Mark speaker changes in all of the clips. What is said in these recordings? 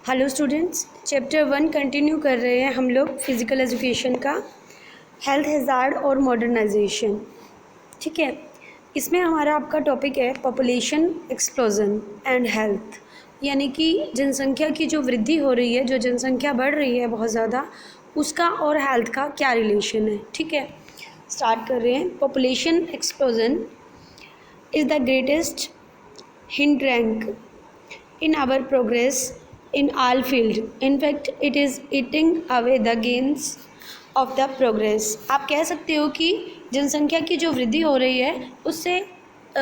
Speaker 1: Hello students, chapter 1 continue कर रहे हैं हम लोग फिज़िकल एजुकेशन का, हेल्थ हैज़ार्ड और मॉडर्नाइजेशन। ठीक है, इसमें हमारा आपका टॉपिक है पॉपुलेशन एक्सप्लोजन एंड हेल्थ, यानी कि जनसंख्या की जो वृद्धि हो रही है, जो जनसंख्या बढ़ रही है बहुत ज़्यादा, उसका और हेल्थ का क्या रिलेशन है। ठीक है, स्टार्ट कर रहे हैं। Population explosion is the greatest hindrance in our progress in all field. In fact, it is eating away the gains of the progress. आप कह सकते हो कि जनसंख्या की जो वृद्धि हो रही है उससे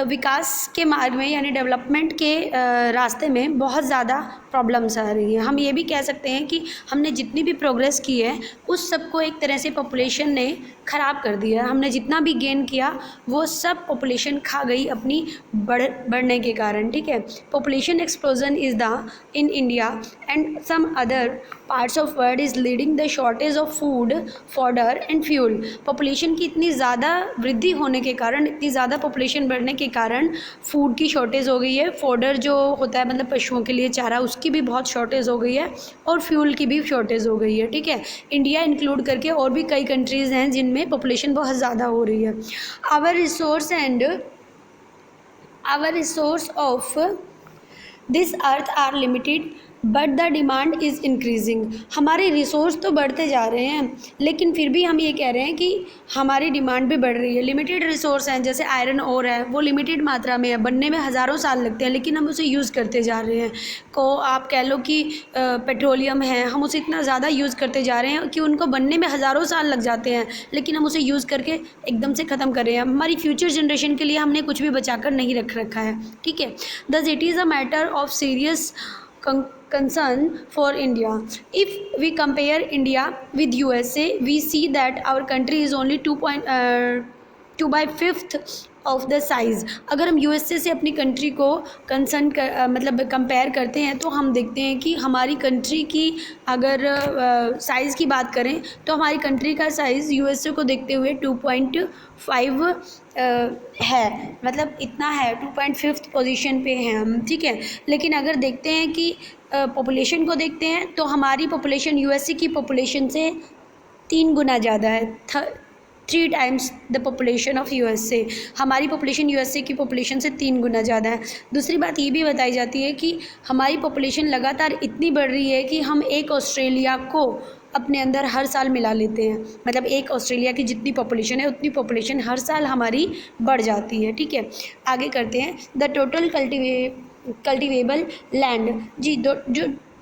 Speaker 1: विकास के मार्ग में यानी डेवलपमेंट के रास्ते में बहुत ज़्यादा प्रॉब्लम्स आ रही हैं। हम ये भी कह सकते हैं कि हमने जितनी भी प्रोग्रेस की है उस सब को एक तरह से पॉपुलेशन ने ख़राब कर दिया। हमने जितना भी गेन किया वो सब पॉपुलेशन खा गई अपनी बढ़ने के कारण। ठीक है, population explosion is the in India and some other parts of world is leading the shortage of food, fodder and fuel. Population की इतनी ज़्यादा वृद्धि होने के कारण, इतनी ज़्यादा पॉपुलेशन बढ़ने के कारण फूड की शॉर्टेज हो गई है। फॉडर जो होता है मतलब पशुओं के लिए चारा, उसकी भी बहुत शॉर्टेज हो गई है और फ्यूल की भी शॉर्टेज हो गई है। ठीक है, इंडिया इंक्लूड करके और भी कई कंट्रीज़ हैं जिनमें पॉपुलेशन बहुत ज़्यादा हो रही है। Our resource of this earth are limited but the demand is increasing. हमारे रिसोर्स तो बढ़ते जा रहे हैं लेकिन फिर भी हम ये कह रहे हैं कि हमारी डिमांड भी बढ़ रही है। लिमिटेड रिसोर्स हैं, जैसे आयरन ओर है, वो लिमिटेड मात्रा में है, बनने में हज़ारों साल लगते हैं लेकिन हम उसे यूज़ करते जा रहे हैं। को आप कह लो कि पेट्रोलियम है, हम उसे इतना ज़्यादा यूज़ करते जा रहे हैं कि उनको बनने में हज़ारों साल लग जाते हैं लेकिन हम उसे यूज़ करके एकदम से ख़त्म कर रहे हैं। हमारी फ्यूचर जनरेशन के लिए हमने कुछ भी बचा कर नहीं रख रखा है। ठीक है, thus it is a matter of serious concern for India. If we compare India with USA, we see that our country is only 2/5 of the size. अगर हम यूएसए से अपनी कंट्री को मतलब कंपेयर करते हैं तो हम देखते हैं कि हमारी कंट्री की अगर साइज़ की बात करें तो हमारी कंट्री का साइज़ यूएसए को देखते हुए 2.5 है, मतलब इतना है, 2.5 पोजीशन पे हैं हम। ठीक है, लेकिन अगर देखते हैं कि पॉपुलेशन को देखते हैं तो हमारी पॉपुलेशन यूएसए की पॉपुलेशन से 3 गुना ज़्यादा है, 3 times the population of USA. हमारी पॉपुलेशन यूएसए की पॉपुलेशन से 3 गुना ज़्यादा है। दूसरी बात ये भी बताई जाती है कि हमारी पॉपुलेशन लगातार इतनी बढ़ रही है कि हम एक ऑस्ट्रेलिया को अपने अंदर हर साल मिला लेते हैं। मतलब एक ऑस्ट्रेलिया की जितनी पॉपुलेशन है उतनी पॉपुलेशन हर साल हमारी बढ़ जाती है। ठीक है, आगे करते हैं। द टोटल कल्टिवेबल लैंड, जी जो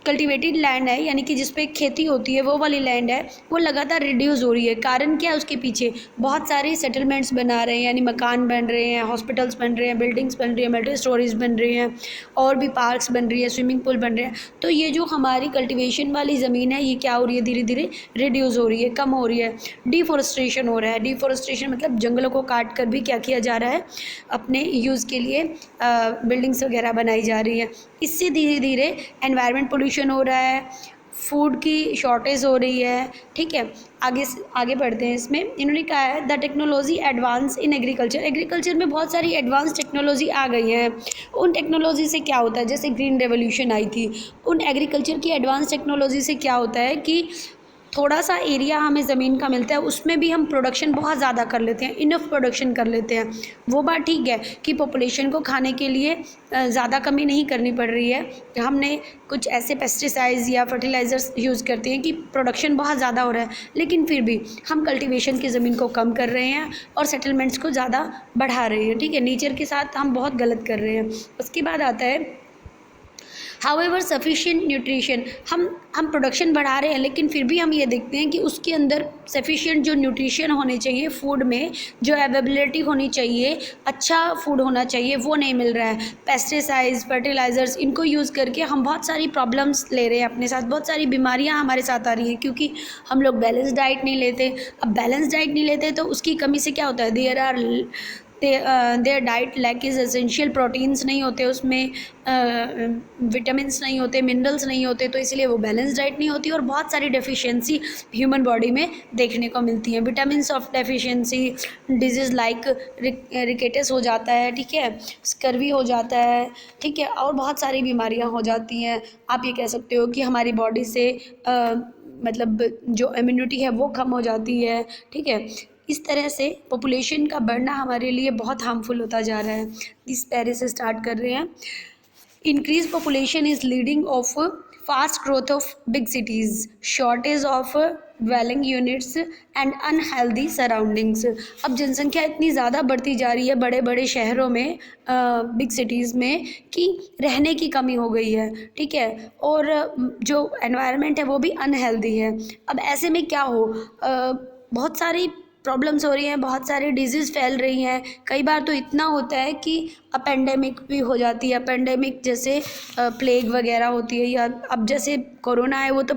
Speaker 1: कल्टिवेटेड लैंड है यानी कि जिस पे खेती होती है वो वाली लैंड है, वो लगातार रिड्यूस हो रही है। कारण क्या है उसके पीछे? बहुत सारे सेटलमेंट्स बना रहे हैं, यानी मकान बन रहे हैं, हॉस्पिटल्स बन रहे हैं, बिल्डिंग्स बन रही हैं, मल्टी स्टोरीज बन रही हैं और भी पार्क्स बन रही है, स्विमिंग पूल बन रहे हैं। तो ये जो हमारी कल्टिवेशन वाली ज़मीन है ये क्या हो रही है? धीरे धीरे रिड्यूस हो रही है, कम हो रही है। डिफॉरेस्टेशन हो रहा है। डिफॉरेस्टेशन मतलब जंगलों को काट कर भी क्या किया जा रहा है? अपने यूज़ के लिए बिल्डिंग्स वगैरह बनाई जा रही है। इससे धीरे धीरे एनवायरनमेंट पोल्यूशन हो रहा है, फूड की शॉर्टेज हो रही है। ठीक है, आगे बढ़ते हैं। इसमें इन्होंने कहा है the technology advance in agriculture. Agriculture में बहुत सारी एडवांस टेक्नोलॉजी आ गई हैं। उन टेक्नोलॉजी से क्या होता है? जैसे ग्रीन रेवोल्यूशन आई थी, उन एग्रीकल्चर की एडवांस टेक्नोलॉजी से क्या होता है कि थोड़ा सा एरिया हमें ज़मीन का मिलता है, उसमें भी हम प्रोडक्शन बहुत ज़्यादा कर लेते हैं, इनफ प्रोडक्शन कर लेते हैं। वो बात ठीक है कि पॉपुलेशन को खाने के लिए ज़्यादा कमी नहीं करनी पड़ रही है। हमने कुछ ऐसे पेस्टिसाइड्स या फर्टिलाइज़र्स यूज़ करते हैं कि प्रोडक्शन बहुत ज़्यादा हो रहा है, लेकिन फिर भी हम कल्टीवेशन की ज़मीन को कम कर रहे हैं और सेटलमेंट्स को ज़्यादा बढ़ा रहे हैं। ठीक है, नेचर के साथ हम बहुत गलत कर रहे हैं। उसके बाद आता है हाउएवर सफिशिएंट न्यूट्रिशन। हम प्रोडक्शन बढ़ा रहे हैं लेकिन फिर भी हम ये देखते हैं कि उसके अंदर सफिशिएंट जो न्यूट्रिशन होने चाहिए फूड में, जो अवेलेबिलिटी होनी चाहिए, अच्छा फूड होना चाहिए, वो नहीं मिल रहा है। पेस्टिसाइड्स, फर्टिलाइज़र्स, इनको यूज़ करके हम बहुत सारी प्रॉब्लम्स ले रहे हैं अपने साथ, बहुत सारी बीमारियां हमारे साथ आ रही हैं क्योंकि हम लोग बैलेंस डाइट नहीं लेते। अब बैलेंस डाइट नहीं लेते तो उसकी कमी से क्या होता है? Their diet lack is essential, proteins नहीं होते उसमें, विटामिन्स नहीं होते, मिनरल्स नहीं होते, तो इसलिए वो बैलेंस डाइट नहीं होती और बहुत सारी डेफिशिएंसी ह्यूमन बॉडी में देखने को मिलती हैं। Vitamins of deficiency, disease like rickets हो जाता है, ठीक है, स्कर्वी हो जाता है, ठीक है, और बहुत सारी बीमारियां हो जाती हैं। आप ये कह सकते हो कि हमारी बॉडी से मतलब जो इम्यूनिटी है वो कम हो जाती है, ठीक है। इस तरह से पॉपुलेशन का बढ़ना हमारे लिए बहुत हार्मफुल होता जा रहा है। इस पैरे से स्टार्ट कर रहे हैं। Increase population is leading of fast growth of big cities, shortage of dwelling units and unhealthy surroundings. अब जनसंख्या इतनी ज़्यादा बढ़ती जा रही है बड़े बड़े शहरों में, बिग सिटीज़ में, कि रहने की कमी हो गई है, ठीक है, और जो एनवायरनमेंट है वो भी अनहेल्दी है। अब ऐसे में क्या हो, बहुत सारी प्रॉब्लम्स हो रही हैं, बहुत सारी डिजीज़ फैल रही हैं। कई बार तो इतना होता है कि पेंडेमिक भी हो जाती है। पेंडेमिक जैसे प्लेग वगैरह होती है, या अब जैसे कोरोना है वो तो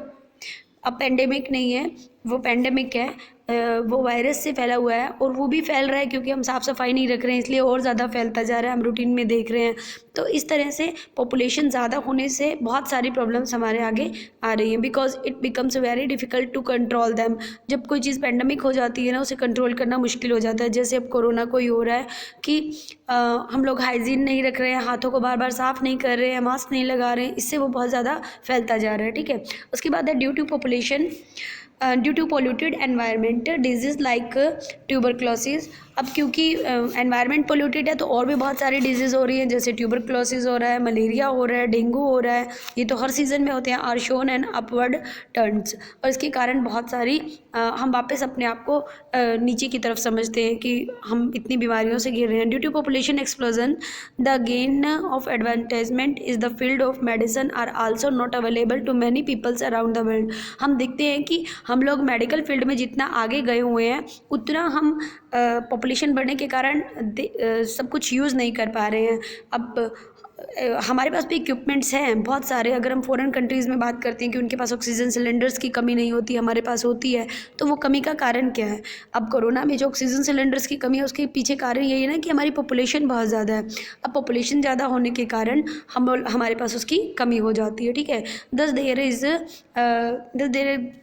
Speaker 1: अब पेंडेमिक नहीं है, वो पेंडेमिक है, वो वायरस से फैला हुआ है और वो भी फैल रहा है क्योंकि हम साफ़ सफाई नहीं रख रहे हैं, इसलिए और ज़्यादा फैलता जा रहा है, हम रूटीन में देख रहे हैं। तो इस तरह से पॉपुलेशन ज़्यादा होने से बहुत सारी प्रॉब्लम्स हमारे आगे आ रही हैं, because it becomes very difficult to control them. जब कोई चीज़ पेंडेमिक हो जाती है ना, उसे कंट्रोल करना मुश्किल हो जाता है। जैसे अब कोरोना को ही हो रहा है कि हम लोग हाइजीन नहीं रख रहे हैं, हाथों को बार बार साफ़ नहीं कर रहे हैं, मास्क नहीं लगा रहे हैं, इससे वो बहुत ज़्यादा फैलता जा रहा है, ठीक है। उसके बाद है due to population, due to polluted environment, disease like tuberculosis. अब क्योंकि एनवायरनमेंट पोल्यूटेड है तो और भी बहुत सारी डिजीज़ हो रही हैं, जैसे ट्यूबरक्लोसिस हो रहा है, मलेरिया हो रहा है, डेंगू हो रहा है। ये तो हर सीज़न में होते हैं, are shown and upward turns, और इसके कारण बहुत सारी हम वापस अपने आप को नीचे की तरफ समझते हैं कि हम इतनी बीमारियों से घिर रहे हैं। Due to population explosion, the gain of advertisement is the field of medicine are also not available to many peoples around the world. हम देखते हैं कि हम लोग मेडिकल फील्ड में जितना आगे गए हुए हैं, उतना हम पॉपुलेशन बढ़ने के कारण सब कुछ यूज़ नहीं कर पा रहे हैं। अब हमारे पास भी इक्विपमेंट्स हैं बहुत सारे। अगर हम फॉरेन कंट्रीज़ में बात करते हैं कि उनके पास ऑक्सीजन सिलेंडर्स की कमी नहीं होती, हमारे पास होती है, तो वो कमी का कारण क्या है? अब कोरोना में जो ऑक्सीजन सिलेंडर्स की कमी है, उसके पीछे कारण यही है ना कि हमारी पॉपुलेशन बहुत ज़्यादा है। अब पॉपुलेशन ज़्यादा होने के कारण हमारे पास उसकी कमी हो जाती है, ठीक है। Thus there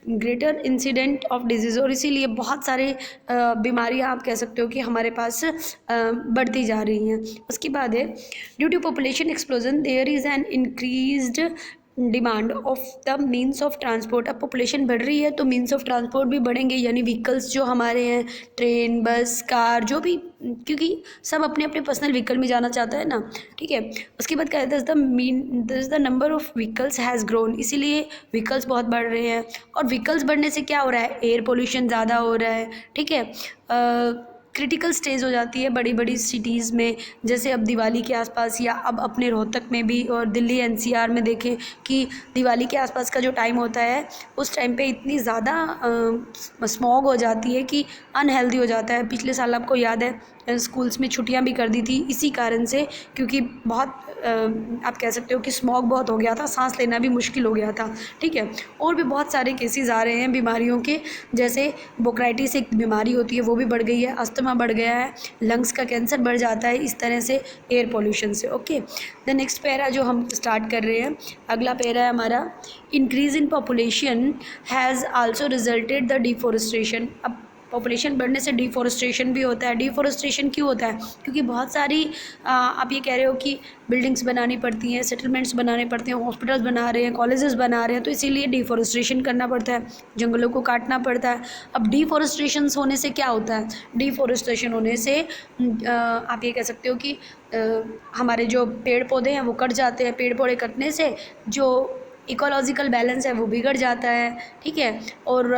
Speaker 1: greater incident of disease, और इसीलिए बहुत सारे बीमारियाँ आप कह सकते हो कि हमारे पास बढ़ती जा रही हैं। उसके बाद है due to population explosion there is an increased demand of the means of transport. अब पॉपुलेशन बढ़ रही है तो मीन्स ऑफ ट्रांसपोर्ट भी बढ़ेंगे, यानी व्हीकल्स जो हमारे हैं, ट्रेन, बस, कार, जो भी, क्योंकि सब अपने अपने पर्सनल व्हीकल में जाना चाहता है ना, ठीक है। उसके बाद क्या है, दस the number of vehicles has grown, इसीलिए व्हीकल्स बहुत बढ़ रहे हैं। और व्हीकल्स बढ़ने से क्या हो रहा है, एयर पोल्यूशन ज़्यादा हो रहा है, ठीक है। क्रिटिकल स्टेज हो जाती है बड़ी बड़ी सिटीज़ में, जैसे अब दिवाली के आसपास, या अब अपने रोहतक में भी और दिल्ली एनसीआर में देखें कि दिवाली के आसपास का जो टाइम होता है, उस टाइम पे इतनी ज़्यादा स्मॉग हो जाती है कि अनहेल्दी हो जाता है। पिछले साल आपको याद है स्कूल्स में छुट्टियां भी कर दी थी इसी कारण से, क्योंकि बहुत आप कह सकते हो कि स्मॉग बहुत हो गया था, सांस लेना भी मुश्किल हो गया था, ठीक है। और भी बहुत सारे केसेस आ रहे हैं बीमारियों के, जैसे बोक्राइटिस एक बीमारी होती है वो भी बढ़ गई है, अस्थमा बढ़ गया है, लंग्स का कैंसर बढ़ जाता है इस तरह से एयर पोल्यूशन से, ओके। द नेक्स्ट पैरा जो हम स्टार्ट कर रहे हैं, अगला पैरा है हमारा, increase in population has also resulted the deforestation. अब पॉपुलेशन बढ़ने से डिफॉरेस्टेशन भी होता है। डिफॉरेस्टेशन क्यों होता है? क्योंकि बहुत सारी आप ये कह रहे हो कि बिल्डिंग्स बनानी पड़ती हैं, सेटलमेंट्स बनाने पड़ते हैं, हॉस्पिटल्स बना रहे हैं, कॉलेजेस बना रहे हैं, तो इसीलिए डिफॉरेस्टेशन करना पड़ता है, जंगलों को काटना पड़ता है। अब डिफॉरेस्टेशन होने से क्या होता है? डिफॉरेस्टेशन होने से आप ये कह सकते हो कि हमारे जो पेड़ पौधे हैं वो कट जाते हैं। पेड़ पौधे कटने से जो इकोलॉजिकल बैलेंस है वो बिगड़ जाता है, ठीक है। और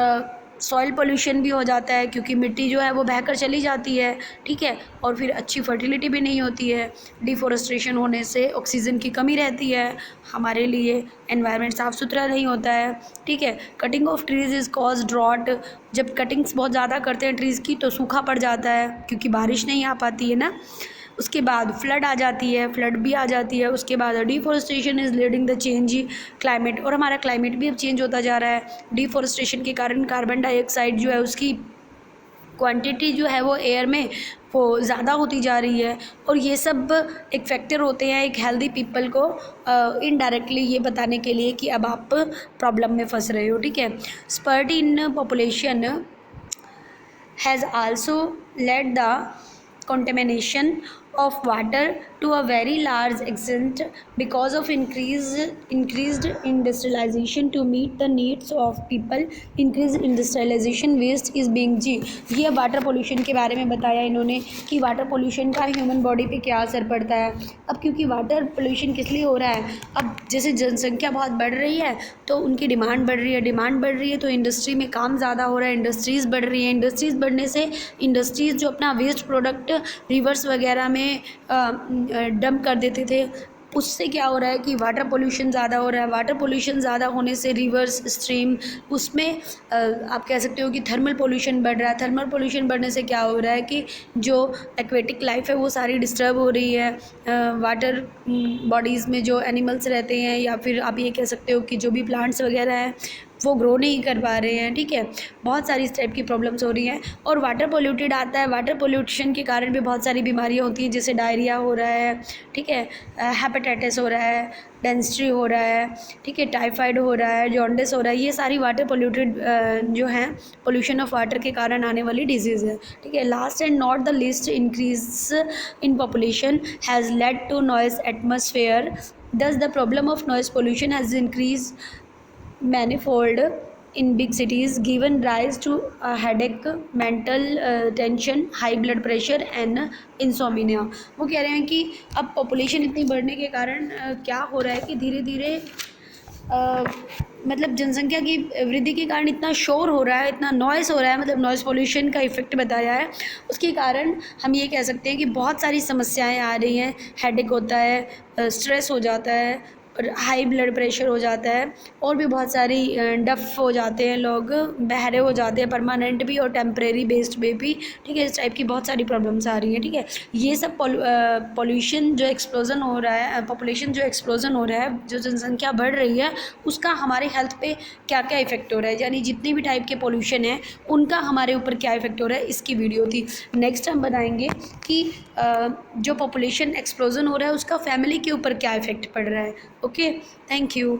Speaker 1: सॉइल पोल्यूशन भी हो जाता है, क्योंकि मिट्टी जो है वो बहकर चली जाती है, ठीक है, और फिर अच्छी फर्टिलिटी भी नहीं होती है। डिफॉरेस्टेशन होने से ऑक्सीजन की कमी रहती है हमारे लिए, एनवायरनमेंट साफ़ सुथरा नहीं होता है, ठीक है। Cutting of trees is cause drought, जब कटिंग्स बहुत ज़्यादा करते हैं ट्रीज़ की तो सूखा पड़ जाता है, क्योंकि बारिश नहीं आ पाती है ना। उसके बाद फ्लड आ जाती है, फ्लड भी आ जाती है। उसके बाद deforestation is leading the change climate, और हमारा क्लाइमेट भी अब चेंज होता जा रहा है। डिफॉरेस्टेशन के कारण कार्बन डाइऑक्साइड जो है उसकी क्वांटिटी जो है वो एयर में वो ज़्यादा होती जा रही है। और ये सब एक फैक्टर होते हैं एक हेल्दी पीपल को इनडायरेक्टली ये बताने के लिए कि अब आप प्रॉब्लम में फंस रहे हो, ठीक है। Spurt in population has also led the contamination of water to a very large extent because of increased industrialization to meet the needs of people. Increased industrialization waste is being जी ये water pollution के बारे में बताया इन्होंने कि water pollution का human body पे क्या असर पड़ता है। अब क्योंकि वाटर पोल्यूशन किस लिए हो रहा है, अब जैसे जनसंख्या बहुत बढ़ रही है तो उनकी डिमांड बढ़ रही है तो इंडस्ट्री में काम ज़्यादा हो रहा है, इंडस्ट्रीज़ बढ़ रही है, इंडस्ट्रीज़ बढ़ने से इंडस्ट्रीज़ जो अपना वेस्ट प्रोडक्ट रिवर्स वगैरह में डंप कर देते थे, उससे क्या हो रहा है कि वाटर पोल्यूशन ज़्यादा हो रहा है। वाटर पोल्यूशन ज़्यादा होने से रिवर्स स्ट्रीम उसमें आप कह सकते हो कि थर्मल पोल्यूशन बढ़ रहा है। थर्मल पोल्यूशन बढ़ने से क्या हो रहा है कि जो एक्वेटिक लाइफ है वो सारी डिस्टर्ब हो रही है। वाटर बॉडीज़ में जो एनिमल्स रहते हैं या फिर आप ये कह सकते हो कि जो भी प्लांट्स वगैरह हैं वो ग्रो नहीं कर पा रहे हैं, ठीक है। बहुत सारी इस टाइप की प्रॉब्लम्स हो रही हैं। और वाटर पोल्यूटेड आता है, वाटर पोल्यूशन के कारण भी बहुत सारी बीमारियां होती हैं, जैसे डायरिया हो रहा है, ठीक है, हेपेटाइटिस हो रहा है, डेंसिटी हो रहा है, ठीक है, टाइफाइड हो रहा है, जॉन्डिस हो रहा है। ये सारी वाटर पोल्यूटेड जो हैं पोल्यूशन ऑफ वाटर के कारण आने वाली डिजीज़ है, ठीक है। Last and not the list increase in population has led to noise atmosphere. Thus the problem of noise pollution has increased manifold in big cities, given rise to a headache, mental tension, high blood pressure and insomnia। वो कह रहे हैं कि अब population इतनी बढ़ने के कारण क्या हो रहा है कि धीरे धीरे मतलब जनसंख्या की वृद्धि के कारण इतना शोर हो रहा है, इतना नॉइज़ हो रहा है, मतलब नॉइज़ पोल्यूशन का इफ़ेक्ट बताया है। उसके कारण हम ये कह सकते हैं कि बहुत सारी समस्याएं आ रही हैं। हेडेक होता है, स्ट्रेस हो जाता है, और हाई ब्लड प्रेशर हो जाता है, और भी बहुत सारी डफ हो जाते हैं, लोग बहरे हो जाते हैं, परमानेंट भी और टेम्परेरी बेस्ड में भी, ठीक है। इस टाइप की बहुत सारी प्रॉब्लम्स आ रही हैं, ठीक है। ये सब पॉल्यूशन जो एक्सप्लोजन हो रहा है, पॉपुलेशन जो एक्सप्लोजन हो रहा है, जो जनसंख्या बढ़ रही है, उसका हमारे हेल्थ पे क्या क्या इफेक्ट हो रहा है, यानी जितने भी टाइप के पॉल्यूशन है उनका हमारे ऊपर क्या इफेक्ट हो रहा है, इसकी वीडियो थी। नेक्स्ट हम बताएंगे कि जो पॉपुलेशन एक्सप्लोजन हो रहा है उसका फैमिली के ऊपर क्या इफेक्ट पड़ रहा है। Okay, thank you.